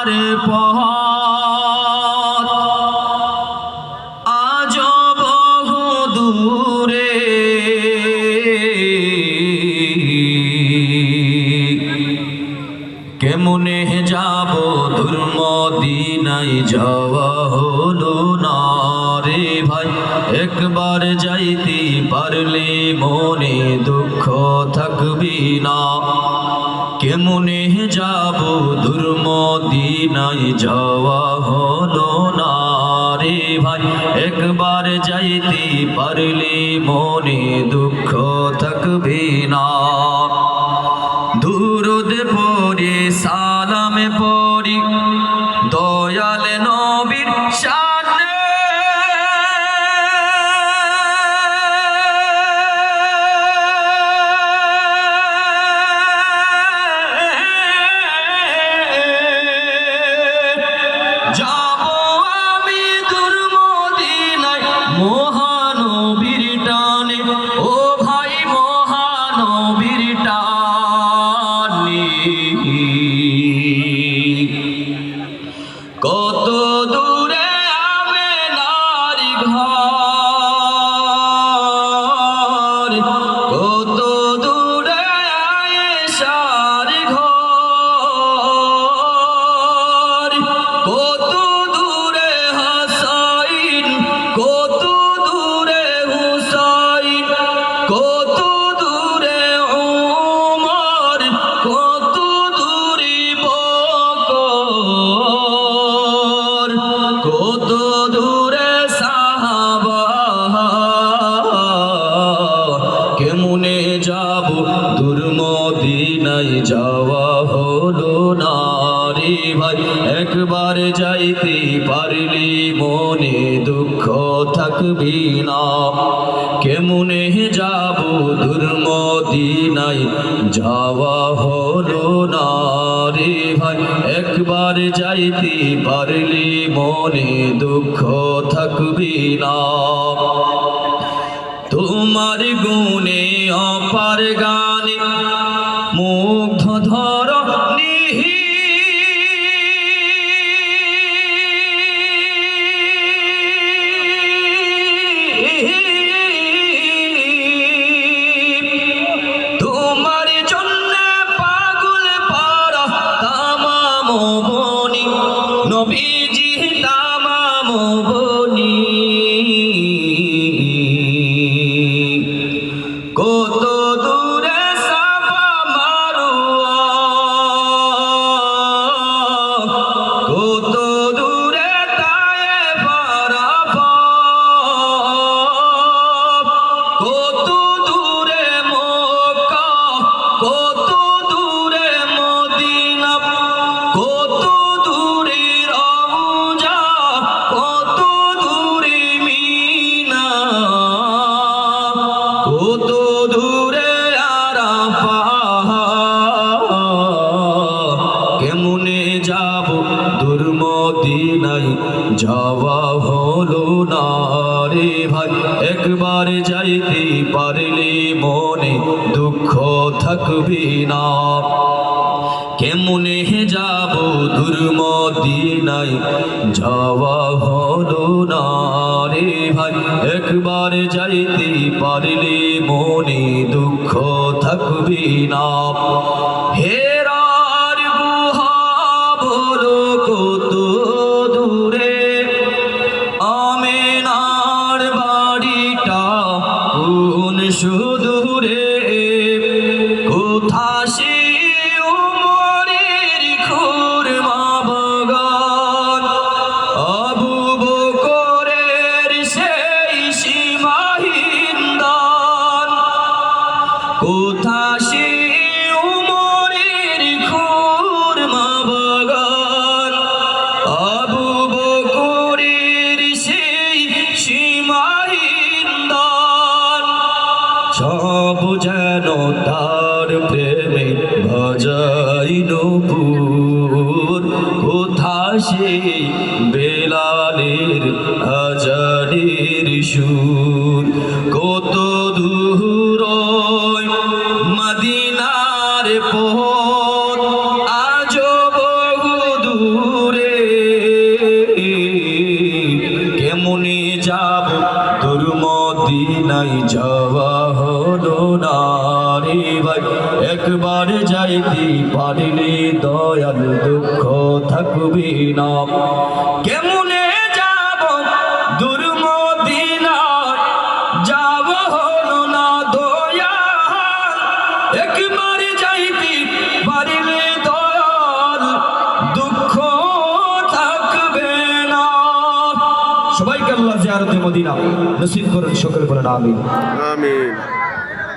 আমার পথ আজ বহু দূরে, কেমনে যাব দূর মদিনায় যাওয়া হলো না রে ভাই। একবার যাইতে পারলে মনে দুঃখ থাকবি না। কেমনে যাব দূর মদিনায় যাওয়া হলো না রে ভাই। একবার যাইতে পারলে মনে দুঃখ থাকবে না। দুরুদ পড়ি সালাম পড়ি দয়াল নবীর শানে, যাব আমি দূর মদিনায় মহানবীর টানে, ও ভাই মহানবীর টানে। কত দূরে আমেনার ঘর, কত দূরে আয়েশার ঘর, কত দূরে হাসাইন, কত দূরে হুসাইন, কত দূরে উমর, কত দূরে বকর, কত দূরে সাহাবা। কেমনে যাব দূর মদিনায় যাওয়া হলো না রে ভাই। একবার যাইতে পারলে মনে দুঃখ থাকবি না। কেমনে যাব দূর মদিনায় যাওয়া হলো না রে ভাই। একবার যাইতে পারলে মনে দুঃখ থাকবি না। তোমার গুণে অপার গানে মুগ্ধ ধরণী, তোমার জন্য পাগল পারা তামাম বনি, নবীজি তামাম বনি। কত দূরে সাফা মারওয়া, কত দূরে তায়েফ আরাফাত, কত দূরে মক্কা, কত দূরে মদিনা, কত দূরে রওজা, কত দূরে মিনা, কত দূরে আরাফাত। কেমনে যাব দূর মদিনায় যাওয়া হলো না রে ভাই। একবার যাইতে পারলে মনে দুঃখ থাকবি না। কেমনে যাব দূর মদিনায় যাওয়া হলো না রে ভাই। একবার যাইতে পারলে মনে দুঃখ থাকবি না। হেরার গুহা বলো কত দূরে, আমেনার বাড়িটা কোন সুদূরে, কোথা সে উমরের খুরমা বাগান, আবু বকরের সেই সীমাহীন দান, কোথা সে উমরের খুরমা বাগান, আবু বকরের সেই সীমাহীন দান। সব যেন তার প্রেমে ভজাই নূপুর, কোথা সেই বেলালের আজানের সুর, কত দূর মদিনার পথ আজ বহু দূর। মদিনায় যাওয়া হলো না রে ভাই একবার যাইতে পারিলে দয়াল দুঃখ থাকবে না কেমনে যাব দূর মদিনায় যাওয়া হলো না দয়াল একবার যাইতে পারিলে দয়াল দুঃখ থাকবে না সবাইকে আল্লাহ জিয়ারতে মদিনা নসিব করেন সকলে বলেন আমিন আমিন।